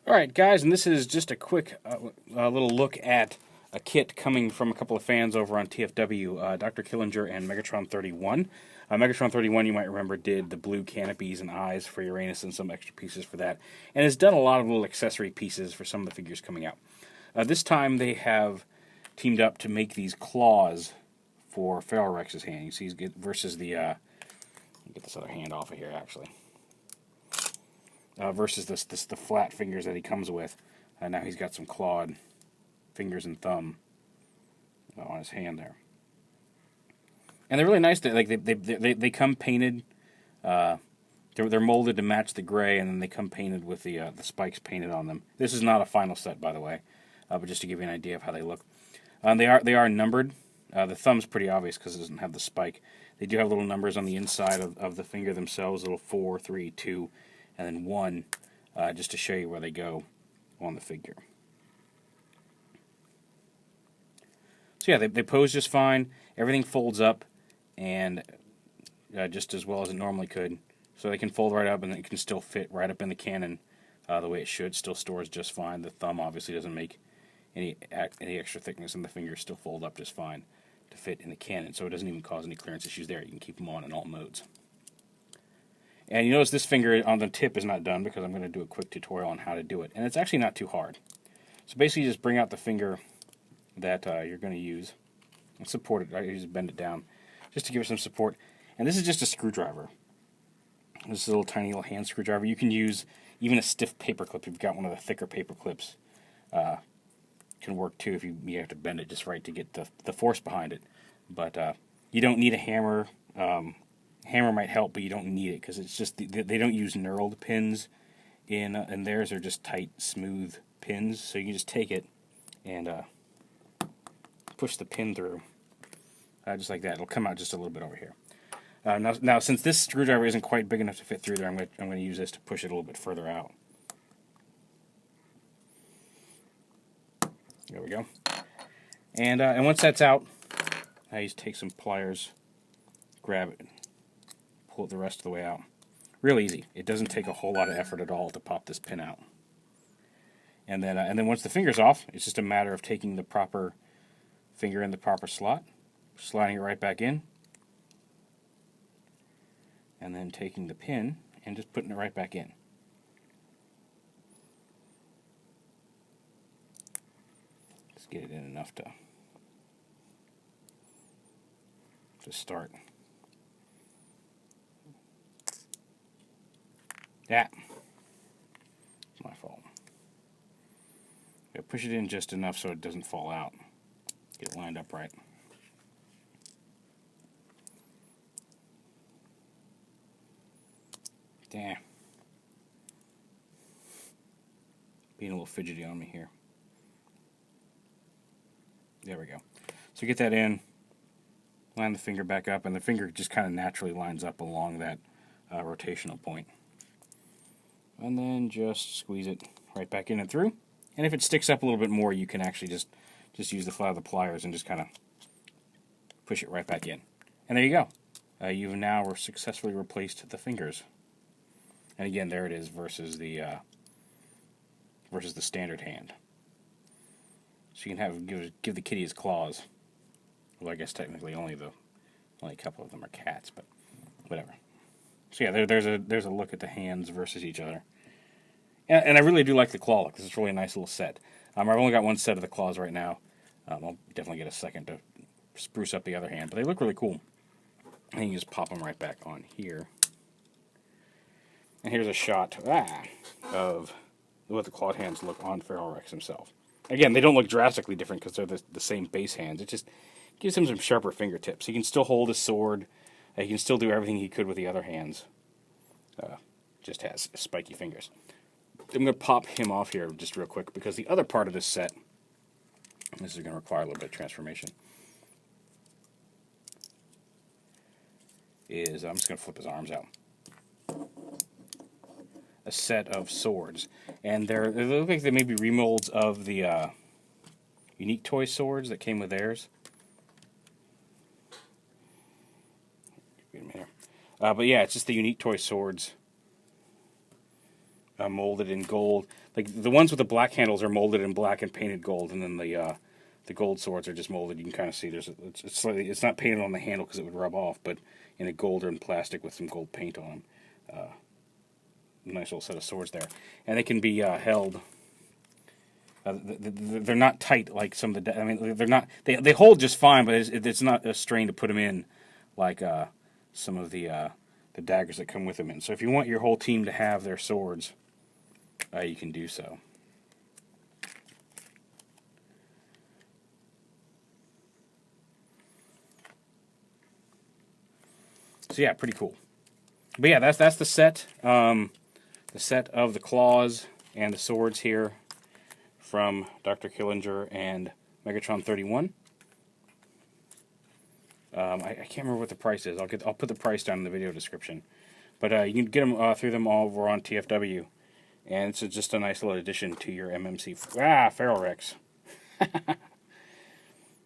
Alright guys, and this is just a quick little look at a kit coming from a couple of fans over on TFW, Dr. Killinger and Megatron31. Megatron31, you might remember, did the blue canopies and eyes for Uranus and some extra pieces for that, and has done a lot of little accessory pieces for some of the figures coming out. This time they have teamed up to make these claws for Feral Rex's hand. You see, he's versus the, let me get this other hand off of here actually. Versus the flat fingers that he comes with. Now he's got some clawed fingers and thumb on his hand there, and they're really nice. They come painted. They're molded to match the gray, and then they come painted with the spikes painted on them. This is not a final set, by the way, but just to give you an idea of how they look. They are numbered. The thumb's pretty obvious because it doesn't have the spike. They do have little numbers on the inside of the finger themselves, little 4, 3, 2. And then 1, just to show you where they go on the figure. So yeah, they pose just fine. Everything folds up, and just as well as it normally could. So they can fold right up, and it can still fit right up in the cannon the way it should. Still stores just fine. The thumb obviously doesn't make any extra thickness, and the fingers still fold up just fine to fit in the cannon. So it doesn't even cause any clearance issues there. You can keep them on in all modes. And you notice this finger on the tip is not done because I'm going to do a quick tutorial on how to do it. And it's actually not too hard. So basically you just bring out the finger that you're going to use and support it. I just bend it down just to give it some support. And this is just a screwdriver. This is a little tiny little hand screwdriver. You can use even a stiff paper clip. If you've got one of the thicker paper clips. Can work too if you have to bend it just right to get the force behind it. But you don't need a hammer. Hammer might help, but you don't need it because it's just they don't use knurled pins in theirs. They're just tight, smooth pins. So you can just take it and push the pin through, just like that. It'll come out just a little bit over here. Now, since this screwdriver isn't quite big enough to fit through there, I'm going to use this to push it a little bit further out. There we go. And once that's out, I just take some pliers, grab it, pull it the rest of the way out. Real easy. It doesn't take a whole lot of effort at all to pop this pin out. And then once the finger's off, it's just a matter of taking the proper finger in the proper slot, sliding it right back in, and then taking the pin and just putting it right back in. Just get it in enough to start. That. It's my fault. Push it in just enough so it doesn't fall out. Get it lined up right. Damn. Being a little fidgety on me here. There we go. So get that in, line the finger back up, and the finger just kind of naturally lines up along that rotational point. And then just squeeze it right back in and through. And if it sticks up a little bit more, you can actually just use the flat of the pliers and just kind of push it right back in. And there you go. You've now successfully replaced the fingers. And again, there it is versus the standard hand. So you can give the kitty his claws. Well, I guess technically only a couple of them are cats, but whatever. So yeah, there's a look at the hands versus each other. And I really do like the claw look. This is really a nice little set. I've only got one set of the claws right now. I'll definitely get a second to spruce up the other hand, but they look really cool. And you just pop them right back on here. And here's a shot of what the clawed hands look on Feral Rex himself. Again, they don't look drastically different because they're the same base hands. It just gives him some sharper fingertips. He can still hold his sword. He can still do everything he could with the other hands. Just has spiky fingers. I'm going to pop him off here just real quick because the other part of this set, this is going to require a little bit of transformation, is I'm just going to flip his arms out. A set of swords. And they look like they may be remolds of the Unique Toy swords that came with theirs. But yeah, it's just the Unique Toy swords molded in gold. like the ones with the black handles are molded in black and painted gold, and then the gold swords are just molded. You can kind of see it's not painted on the handle because it would rub off, but in a gold and plastic with some gold paint on them. Nice little set of swords there, and they can be held. They're not tight like some of the. I mean, they're not. They hold just fine, but it's not a strain to put them in like some of the daggers that come with them. And so, if you want your whole team to have their swords, you can do so. So yeah, pretty cool. But yeah, that's the set. The set of the claws and the swords here from Dr. Killinger and Megatron31. I can't remember what the price is. I'll put the price down in the video description. But you can get them through them all over on TFW, and it's just a nice little addition to your MMC. Feral Rex.